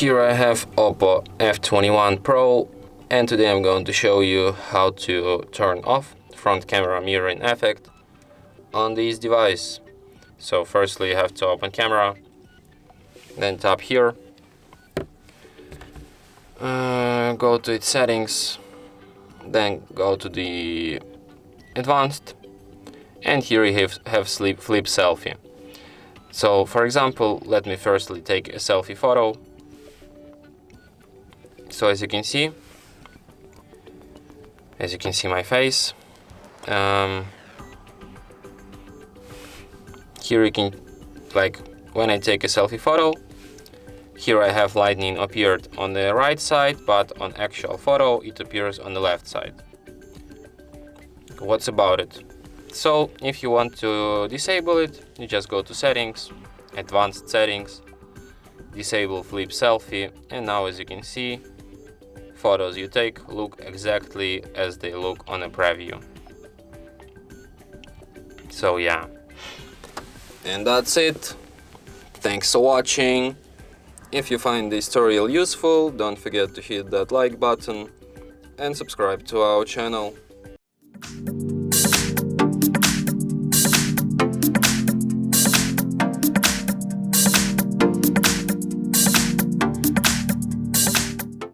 Here I have Oppo F21 Pro, and today I'm going to show you how to turn off front camera mirroring effect on this device. So firstly you have to open camera, then tap here, go to its settings, then go to the advanced, and here you have flip selfie. So for example, let me firstly take a selfie photo. So as you can see my face. Here you can, like, when I take a selfie photo, here I have lightning appeared on the right side, but on actual photo it appears on the left side. What's about it? So if you want to disable it, you just go to settings, advanced settings, disable flip selfie, and now as you can see, photos you take look exactly as they look on a preview. So yeah, and that's it. Thanks for watching. If you find this tutorial useful, don't forget to hit that like button and subscribe to our channel.